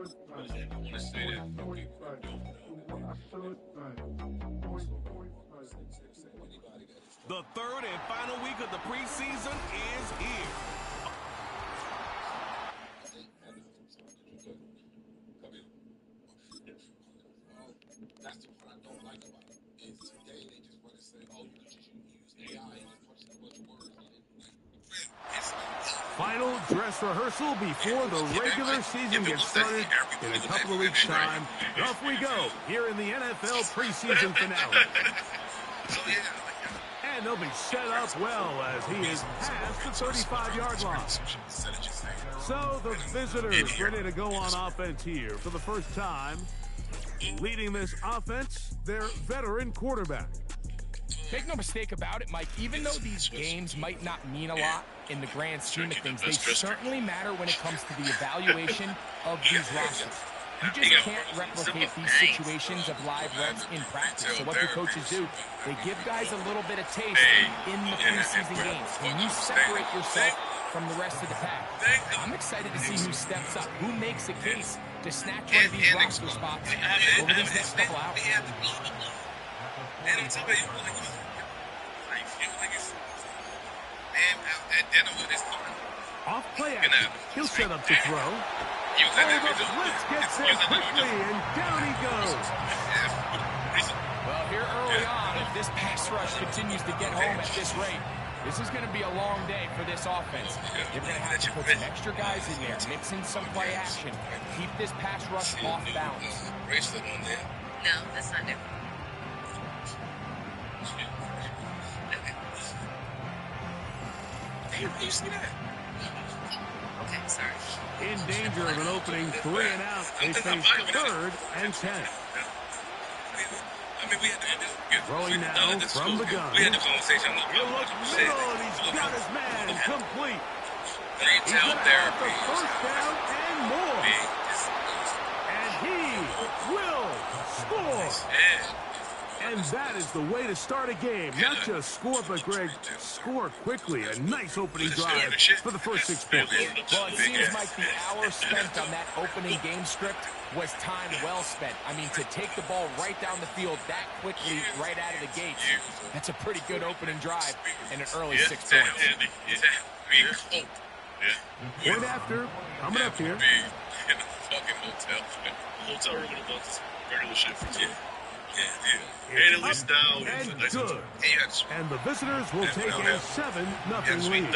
The third and final week of the preseason is here. That's the part I don't like about it. Is today they just want to say, oh, you can just use AI and just punch a bunch of words in it. Final dress rehearsal before the regular season gets started in a couple of weeks' time. Off we go here in the NFL preseason finale. And they'll be set up well as he is past the 35-yard line. So the visitors ready to go on offense here for the first time. Leading this offense, their veteran quarterback. Make no mistake about it, Mike, even though these games might not mean a lot in the grand scheme of things, they certainly matter when it comes to the evaluation of these rosters. You just can't replicate these situations of live reps in practice. So what the coaches do, they give guys a little bit of taste in the preseason games. When you separate yourself from the rest of the pack, I'm excited to see who steps up, who makes a case to snatch one of these roster spots over these next couple hours. Off play action. He'll set up to throw. The blitz gets there quickly, and down he goes. Well, here early on, if this pass rush continues to get home at this rate, this is going to be a long day for this offense. They're going to have to put some extra guys in there, mix in some play action, keep this pass rush off balance. Bracelet on there. No, that's not new. Hey, you see that? Okay, sorry. In danger of an opening 3 and out, they face 3rd and 10. Throwing now from the gun. We had the conversation. He'll look middle, and he's got his man complete. He's He's out gonna there. have the first down and more. And he will score. And that is the way to start a game. Not just score, but, Greg, score quickly. A nice opening drive for the first 6 points. Well, it seems like the hour spent on that opening game script was time well spent. I mean, to take the ball right down the field that quickly, right out of the gates, that's a pretty good opening drive and an early 6 points. Point after, coming up here. In the fucking hotel room in the regular shift. It's up and good. And the visitors will take a 7-0 lead.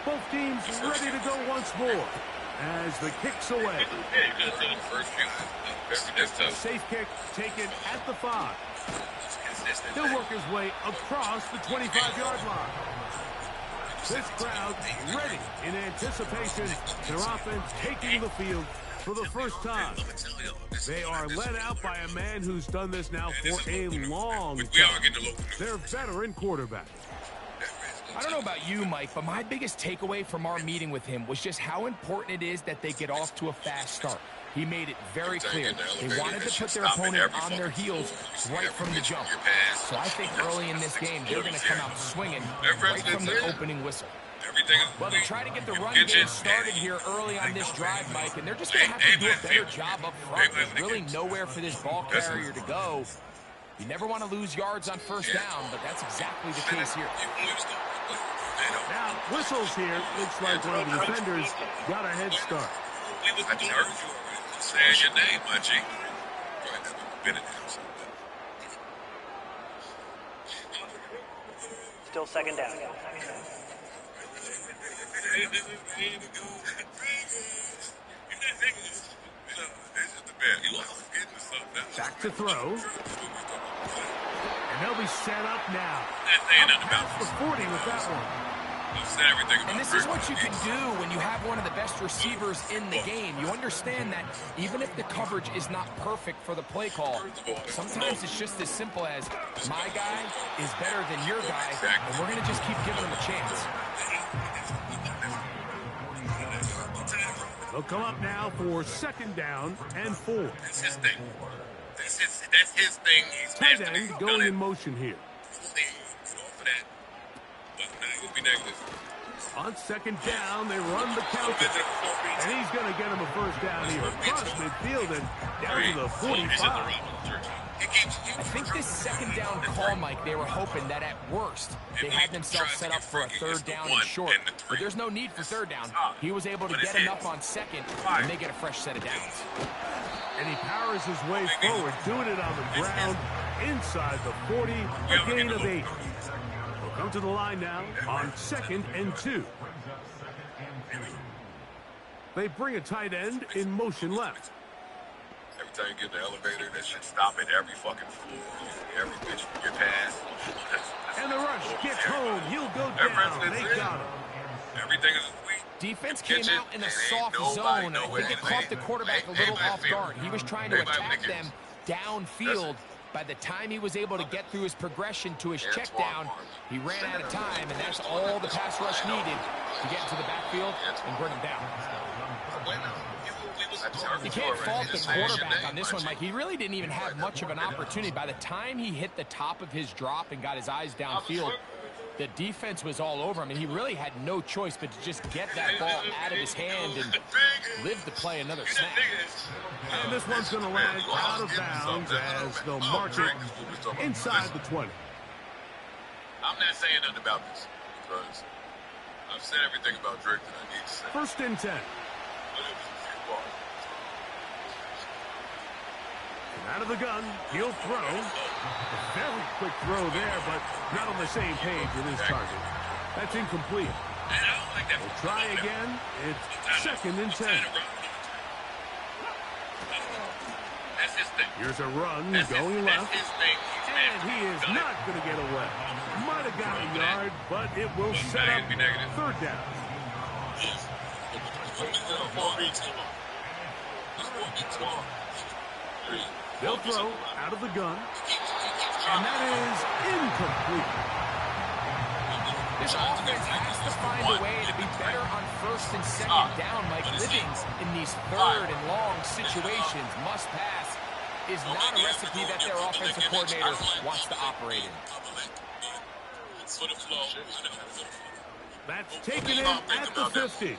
Both teams ready to go once more as the kick's away. Safe kick taken at the 5. He'll work his way across the 25-yard line. This crowd ready in anticipation. Their offense taking the field for the first time. They are led out by a man who's done this now for a long time. Their veteran quarterback. I don't know about you, Mike, but my biggest takeaway from our meeting with him was just how important it is that they get off to a fast start. He made it very clear. They wanted to put their opponent on their heels right from the jump. So I think early in this game, they're going to come out swinging right from the opening whistle. Well, they try to get the run game started here early on this drive, Mike, and they're just going to have to do a better job up front. There's really nowhere for this ball carrier to go. You never want to lose yards on first down, but that's exactly the case here. Now, whistles here. Looks like one of the defenders got a head start. Saying your name, my G. Still second down. Back to throw. And they'll be set up now. Up past the 40 with that one. And this is what you can do when you have one of the best receivers in the game. You understand that even if the coverage is not perfect for the play call, sometimes it's just as simple as my guy is better than your guy, and we're going to just keep giving him a chance. They'll come up now for 2nd down and 4. That's his thing. That's his thing. Tight end going in motion here. Be negative. On second down, they run the counter. And he's going to get him a first down here across midfield and down to the 45. I think this second down call, Mike, they were hoping that at worst they had themselves set up for a third down and short. But there's no need for third down. He was able to get enough on second, and they get a fresh set of downs. And he powers his way forward, doing it on the ground inside the 40, a gain of 8. We'll come to the line now on 2nd and 2. They bring a tight end in motion left. Every time you get in the elevator, that should stop at every fucking floor. Every bitch you get past. And the rush gets home. He'll go down. They got him. Everything is sweet. Defense came out in a soft zone. I think it caught the quarterback a little off guard. He was trying to attack them downfield. By the time he was able to get through his progression to his check down, he ran out of time, and that's all the pass rush needed to get into the backfield and bring him down. You can't fault the quarterback on this one, Mike. He really didn't even have much of an opportunity. By the time he hit the top of his drop and got his eyes downfield, the defense was all over him, and he really had no choice but to just get that ball out of his hand and live to play another snap. And this one's going to land out of bounds as they'll march it inside the 20. I'm not saying nothing about this because I've said everything about Drake that I need to say. 1st and 10. And out of the gun, he'll throw. A very quick throw there, but not on the same page with his target. That's incomplete. We'll try again. It's 2nd and 10. Here's a run going left. And he is not going to get away. Might have got a yard, but it will set up 3rd down. They'll throw out of the gun. And that is incomplete. This offense has to find a way to be better on 1st and 2nd down. Mike, living in these 3rd and long situations, must pass, is not a recipe that their offensive coordinator wants to operate in. That's taken in at the 50.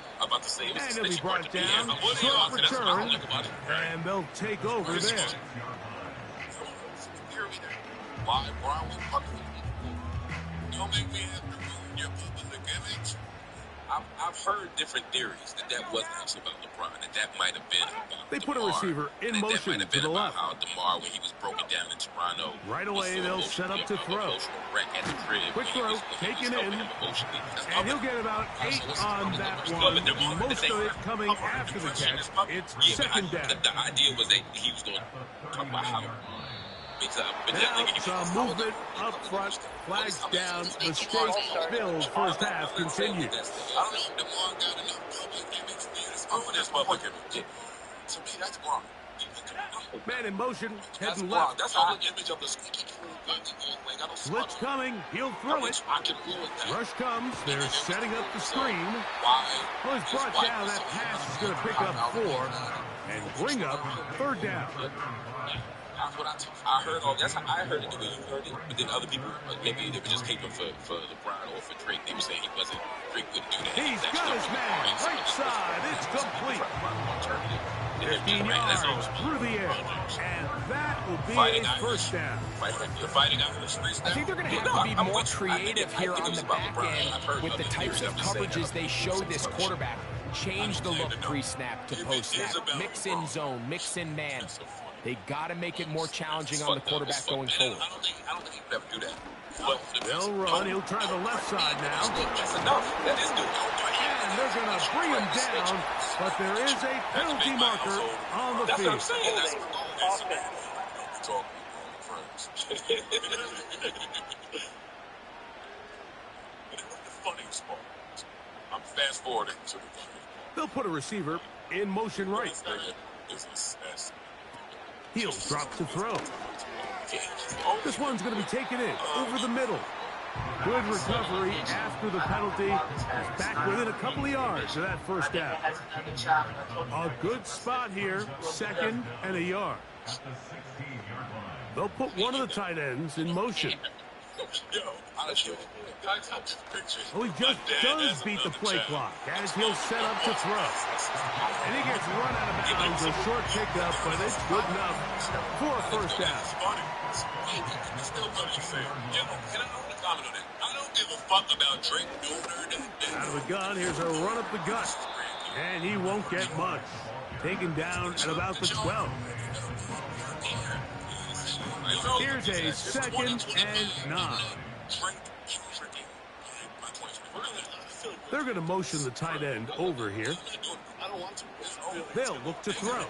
And he'll be brought down. Short return. And they'll take over there. Why are we fucking? Don't make me have to ruin your public image. I've heard different theories that wasn't actually about LeBron, that might have been about They put a DeMar, receiver in motion that to the left. How DeMar, when he was broken down in Toronto, right away, they'll set up to throw. Quick throw, taken in, and he'll get about 8 on that one. Most of it coming after the catch. It's 2nd down. The idea was that he was going to talk about how. Now some movement up front, flags down, mistake spilled, first half continues. I don't know if DeMar got enough public image for this public image. To me, that's wrong. Man in motion, heading left. That's all the image of the school. Blitz coming, he'll throw it. Rush comes, they're setting up the screen. Well, he's brought down, that pass is going to pick up 4 and bring up 3rd down. That's what I heard. That's how I heard it the way you heard it. But then other people, maybe they were just caping for LeBron or for Drake. They were saying Drake wouldn't do that. He's got his man, right side, it's complete. 15 yards through the air, and that will be a first down. I think they're going to have to be more creative here on the back end with the types of coverages they show this quarterback. Change the look pre-snap to post-snap. Mix in zone, mix in man. They got to make it more challenging on the quarterback going forward. I don't think he would ever do that. They'll run. He'll try the left side now. That's enough. That is good. And they're going to bring him down, but there is a penalty marker on the field. That's what I'm saying. That's what I'm talking the funniest part. I'm fast forwarding to the funny. They'll put a receiver in motion right. He'll drop to throw. This one's going to be taken in over the middle. Good recovery after the penalty. He's back within a couple of yards of that first down. A good spot here, 2nd and a yard. They'll put one of the tight ends in motion. Oh, he just does beat the play clock as he'll set up to throw. And he gets run out of bounds. A short pickup, but it's good enough for a first down. Still funny to say. Can I comment on that? I don't give a fuck about Drake doing Out of the gun, here's a run up the gut. And he won't get much. Taken down at about the 12. Here's a 2nd and 9. They're going to motion the tight end over here. They'll look to throw.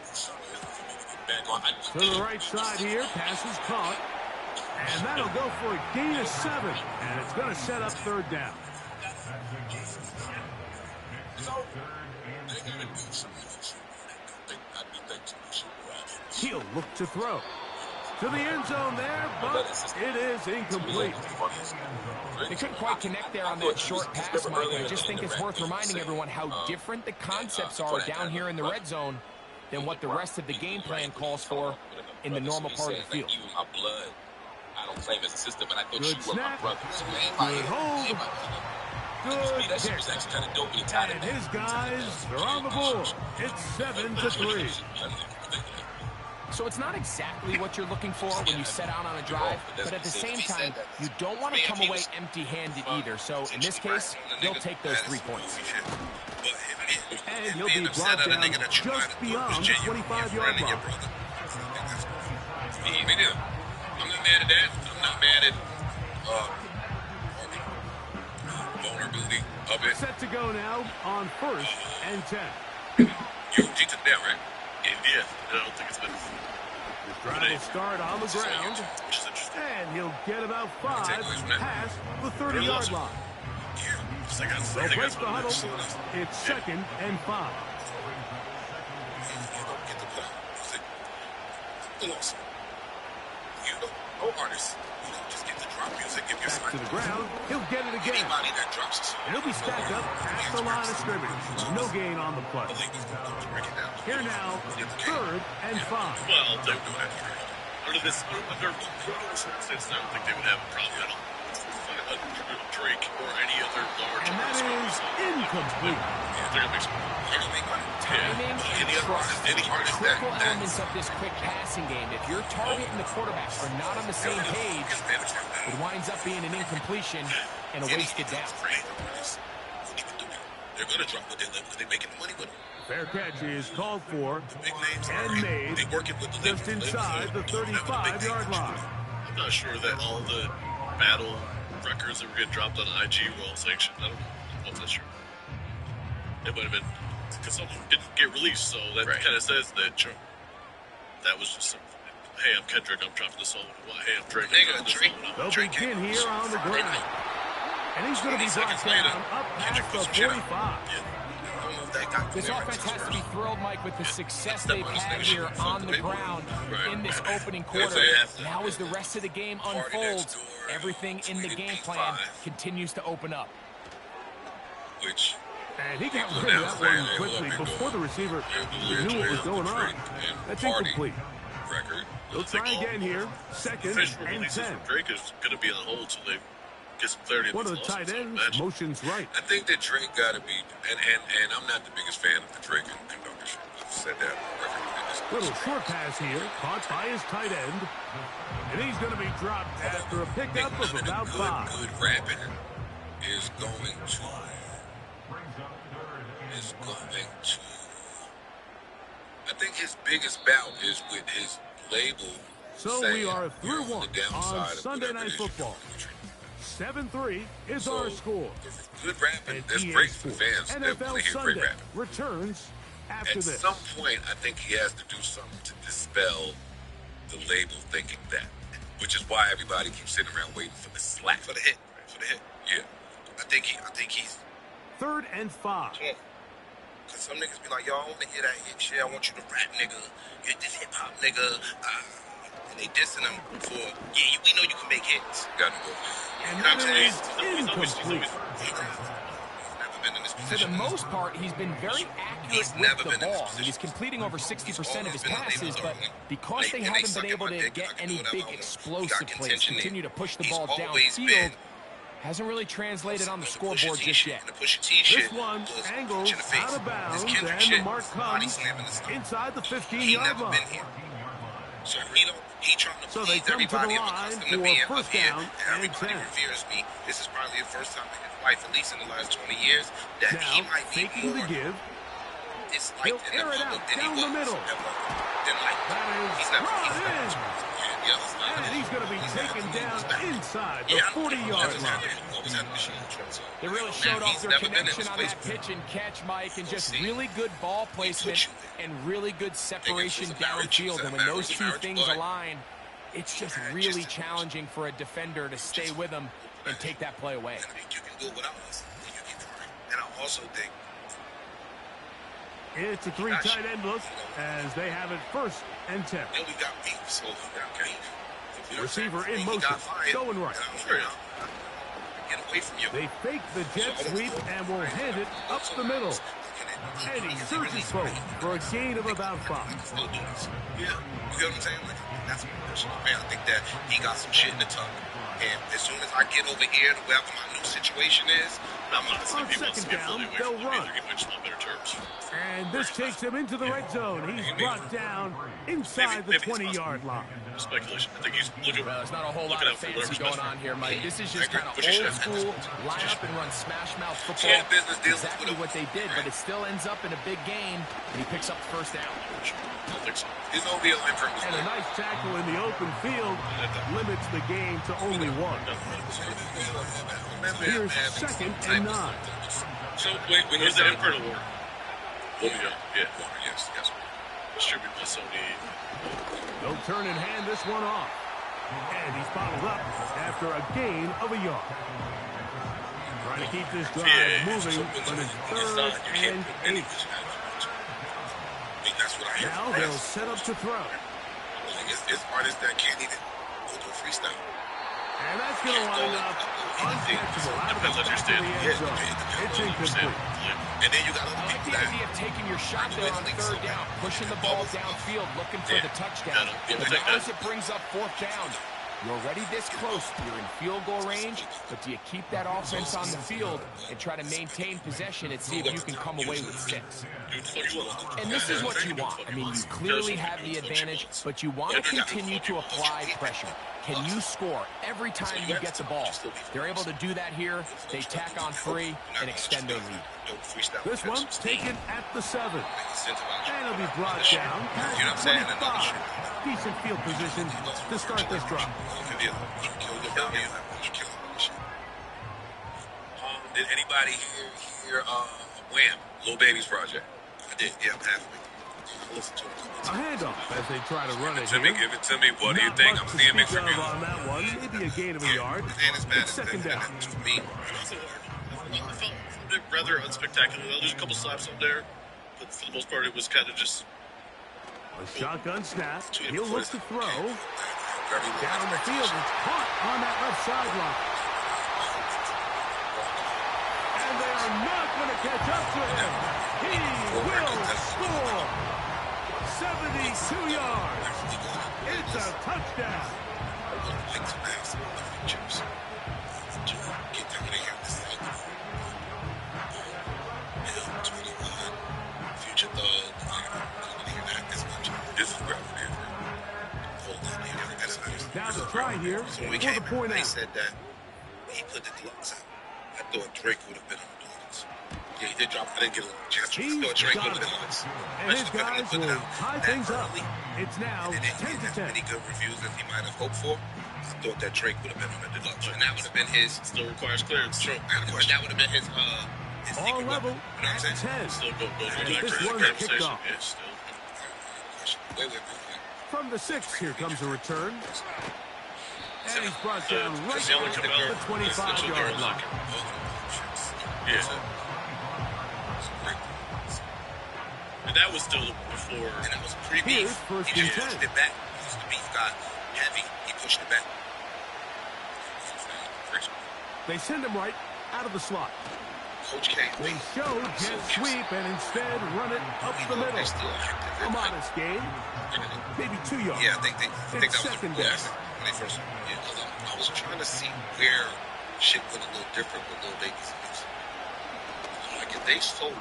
To the right side here, pass is caught. And that'll go for a gain of 7. And it's going to set up 3rd down. He'll look to throw. To the end zone there, but it is incomplete. They couldn't quite connect there on that short pass, Mike. I just think it's worth reminding everyone how different the concepts are down here in the red zone than what the rest of the game plan calls for in the normal part of the field. I don't claim as a sister, but I thought Good you were my snap. brother. Good hold. Good That shit kick. was actually kind of dope when he tied it And back. his guys are on the board. It's 7-3. So it's not exactly what you're looking for when you set out on a drive, but at the same time, you don't want to come away empty-handed either. So in this case, they'll take those 3 points. And he'll be brought down just beyond the 25-yard line. I'm not mad at that. I'm not mad at vulnerability of it. Set to go now on 1st and 10. You G took it down, right? Yeah, I don't think it's been. The drive will start on the ground. Which is interesting. And he'll get about 5 past the 30-yard line. They'll break the huddle. It's 2nd and 5. No artist. Just get the drop music. Give your Back to the ground. He'll get it again. Anybody that drops And he'll be stacked up at the line of scrimmage. No gain on the play. Here now, 3rd and 5. Well, they do that. Under this, under circumstances, I don't think they would have a problem at all. Drake or any other large. And that is incomplete. They're gonna make some. Timing and trust are critical elements of this quick passing game. If your target and the quarterback are not on the same page, it winds up being an incompletion and a wasted down. They're going to drop what they're making money with them. Fair catch is called for Big names and made they working with the just inside the 35-yard line. I'm not sure that all the battle records that were getting dropped on IG were all sanctioned. I don't know if that's true. It might have been because some of them didn't get released, so that kind of says that that was just some. Hey, I'm Kendrick. I'm dropping this song. Hey, I'm Drake. I'm dropping this song. They'll begin here on the ground. And he's going to be brought down up past the 45. This offense has to be thrilled, Mike, with the success they've had here on the ground in this opening quarter. Now as the rest of the game unfolds, everything in the game plan continues to open up. And he got rid of that one quickly before the receiver knew what was going on. That's incomplete. They'll try again here. 2nd and 10. Drake is going to be on hold until they get some clarity. One of the tight ends motions right. I think that Drake got to be, and I'm not the biggest fan of the Drake conductorship. I've said that on record. Little short pass here, caught by his tight end. And he's going to be dropped after a pickup of about 5. Good rapping is going to. I think his biggest bout is with his label. So we are through one on Sunday Night Football. 7-3 is our score. Good rapping. And That's EA great for Sports fans. They want NFL to hear Sunday great rapping. returns after At this. some point, I think he has to do something to dispel the label thinking that, which is why everybody keeps sitting around waiting for the slap. For the hit. For the hit. Yeah. I think he's. 3rd and 5. Cause some niggas be like, yo, I want to hear that hit shit. I want you to rap, nigga. Get this hip hop, nigga. And they dissing him for, yeah, we know you can make hits. Got to go. And You know what I'm that saying? is incomplete. He's never been in this for the most part, he's been very accurate with the ball. He's completing over 60% of his passes, but because they haven't been able to get any big explosive plays, continue to push the ball downfield, hasn't really translated on the scoreboard just yet. This one angles out of bounds, and the mark comes inside the 15-yard line. So he trying to So they come to the line for first down and 10. Reveres me. This is probably the first time in his life, at least in the last 20 years, that now, he might be faking the give. Disliked He'll in the air it public out than he down was. the middle. He's That never is brought in. And he's going to be taken down inside the 40-yard line. They really showed off their connection on that pitch and catch, Mike, and just really good ball placement and really good separation downfield. And when those two things align, it's just really challenging for a defender to stay with them and take that play away. You can do it without us. And I also think it's a three tight end look as they have it first and 10. we got beef, so Receiver in motion, going right. Get away from you. They fake the jet sweep and will hand it up the middle. And he searches for a gain of about 5. Yeah, you get what I'm saying? Like, that's my personal man. I think that he got some shit in the tuck. And as soon as I get over here to wherever my new situation is, I'm not on second down, they'll run. And this takes him into the red zone. He's brought down inside the 20-yard line. Speculation. I think he's looking. Well, there's not a whole lot of fancy going on here, Mike. This is just kind of old school, line up and run smash mouth football. Exactly what they did, but it still ends up in a big game, and he picks up the first down. I don't think so. And a nice tackle in the open field limits the game to only 1. Here's second and 9. So, wait, where's the Emperor War? Yeah. Yes. Distributed by Sony. They'll turn and hand this one off. And he's bottled up after a gain of a yard. Trying to keep this drive moving, but it's third and 8. Now they'll set up to throw. It's artists that can't even go to a freestyle. And that's going to wind up uncatchable out of the back of the end zone. It's incomplete. And then you got I like the idea of taking your shot there on third down, pushing the ball downfield, looking for the touchdown. But now as it brings up fourth down, you're already this close. You're in field goal range, but do you keep that offense on the field and try to maintain possession and see if you can come away with 6? And this is what you want. I mean, you clearly have the advantage, but you want to continue to apply pressure. Can you score every time you get the ball? They're able to do that here. They tack on 3 and extend their lead. This one taken at the 7. And it'll be brought down past 25. Decent field position to start this drive. Did anybody hear Wham, Lil Baby's project? I did, yeah, halfway. Listen to it. A handoff as they try to run it Give it to me. What do you think? I'm seeing mixed reviews. On that one, maybe a gain of a yard. It's second down. To me, I felt rather unspectacular. There's a couple slaps up there, but for the most part, it was kind of just a shotgun snap. He'll look to throw. Down the field, it's caught on that left sideline. And they are not going to catch up to him. He will score. 72 yards. It's a touchdown. Now the try here so we for the point out. They said that he put the gloves out. I thought Drake would have been on the gloves. Yeah, he did drop. I didn't get a chance. I thought Drake would have been on this. And his guys will tie things up. It's now 10 to 10. Many good reviews as he might have hoped for. I thought that Drake would have been on the deluxe, and that would have been his. Still requires clearance. True. That would have been his. All level you know at 10. Still goes back this to the one's kicked conversation. off. Yeah, still. Wait. From the 6, here comes a return. And he's brought down right the only at the Cabell 25-yard line. Yeah. And that was still before. And that was pre-beef. Here's first He and just 10. pushed it back. Once the beef got heavy, he pushed it back. They send him right out of the slot. Coach K. They show jet sweep and instead run it up the middle. They're still active. A modest gain. Maybe 2 yards. Yeah, I think that was second the down. when they first. Yeah, because I was trying to see where shit went a little different with Lil Baby's hips. Like if they sold it,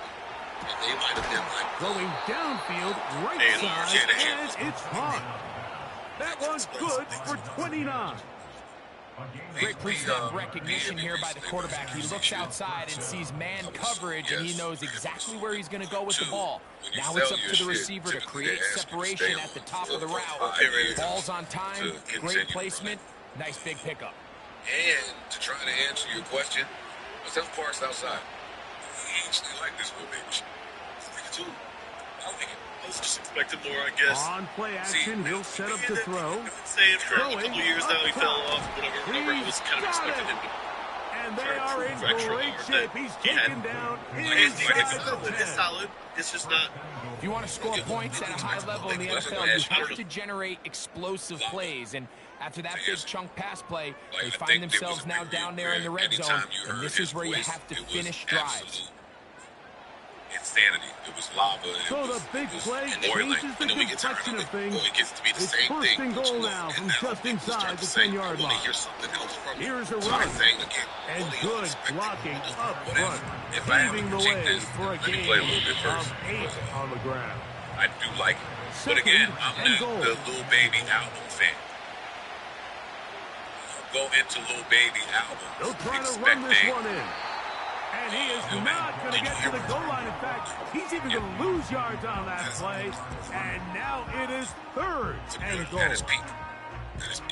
and they might have been like Going downfield, right side, and it's caught. That one's good for 29. Great pre-snap recognition here by the quarterback. He looks outside and sees man coverage, and he knows exactly where he's going to go with the ball. Now it's up to the receiver to create separation at the top of the route. Ball's on time, great placement, nice big pickup. And to try to answer your question, myself Parks outside. He actually like this little bitch. Too. I like it. I was just expecting more, I guess. On play action, he'll set up to throw. I've been saying for a couple years now he fell off, whatever. I was kind of expecting him to. And they are in great shape. He's taken down inside the 10. It's solid. It's just not. If you want to score points at a high level in the NFL, you have to generate explosive plays. And after that big chunk pass play, they find themselves now down there in the red zone. And this is where you have to finish drives. Insanity. It was lava. So the big play changes the complexion of things. It's first and goal now from just inside the 10-yard line. Here's a run. And good blocking up front, paving the way for a gain of 8 on the ground. I do like it. But again, I'm the Lil Baby album fan. Go into Lil Baby album. They'll try to run this one in. And he is not going to get to the goal line. In fact, he's even going to lose yards on that play. And now it is third and goal.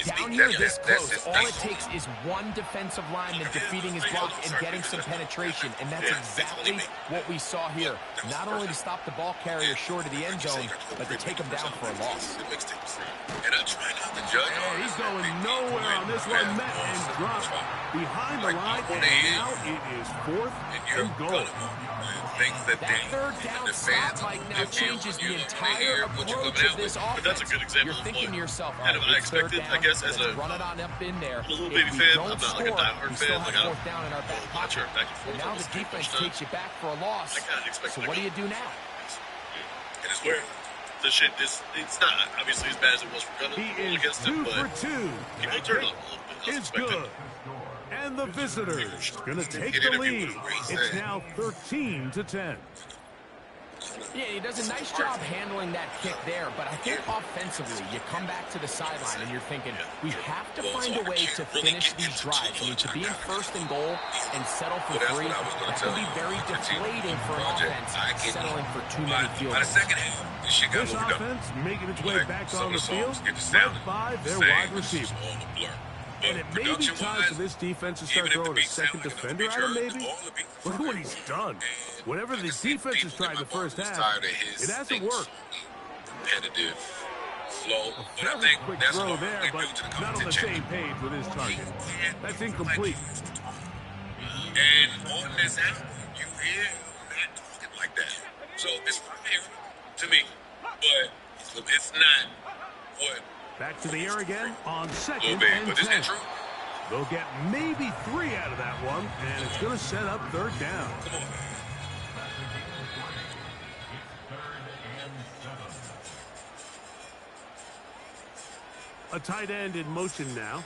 Down here this close, all it takes is one defensive lineman defeating his block and getting some penetration. And that's exactly what we saw here. Not only to stop the ball carrier short of the end zone, but to take him down for a loss. And I try not to judge. And he's going nowhere on this one. Met and dropped behind the line. And now it is fourth and goal. That third down stop, Mike, now changes the entire approach of this offense. But that's a good example. You're thinking to yourself, kind of unexpected, I guess, as a run it on up in there. Little Baby fan. I'm not like a diehard fan. Like fourth down in our back pocket. Back and forth. Now the defense takes you back for a loss. So what do you do now? And it's where the shit is. It's not obviously as bad as it was for Gunner against him, but people turn up a little bit. It's good. And the visitors going to take the lead. It's now 13-10. Yeah, he does a nice job handling that kick there, but I think offensively, you come back to the sideline and you're thinking, we have to find a way to finish these drives. I mean, to be in first and goal and settle for 3, that can be very deflating for an offense, settling for too many field goals. This offense making its way back on the field, led by their wide receiver. And it may be time for this defense to start throwing a second defender at him, maybe. Look at what he's done. Whatever the defense has tried the first half, it hasn't worked. Competitive, slow, but I Very think quick that's throw what there, we're but due to the not on the competition. same page with his target. That's incomplete. And on this album, you hear not talking like that. So it's fire to me, but it's not what. Back to the air again on second Little bit, and but isn't 10. it true? They'll get maybe 3 out of that one, and it's going to set up third down. Come on. A tight end in motion now.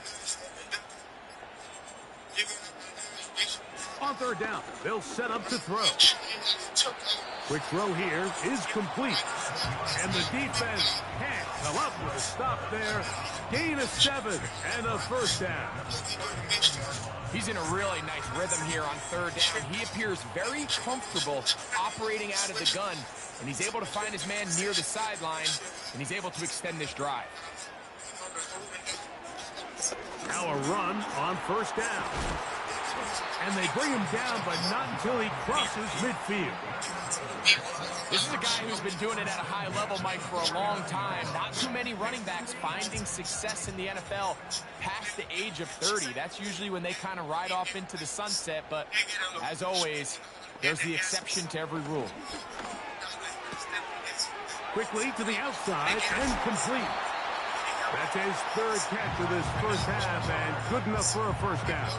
On third down, they'll set up to throw. Quick throw here is complete. And the defense can't come up with a stop there. Gain of 7 and a first down. He's in a really nice rhythm here on third down. He appears very comfortable operating out of the gun, and he's able to find his man near the sideline, and he's able to extend this drive. Now a run on first down. And they bring him down, but not until he crosses midfield. This is a guy who's been doing it at a high level, Mike, for a long time. Not too many running backs finding success in the NFL past the age of 30. That's usually when they kind of ride off into the sunset, but as always, there's the exception to every rule. Quickly to the outside and complete. That's his third catch of this first half and good enough for a first down.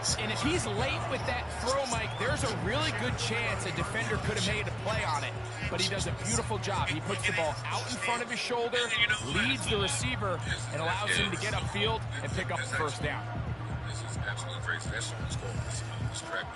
defense. And if he's late with that throw, Mike, there's a really good chance a defender could have made a play on it. But he does a beautiful job. He puts the ball out in front of his shoulder, leads the receiver, and allows him to get upfield and pick up the first down. This is absolutely crazy. That's what's going on. It's correct.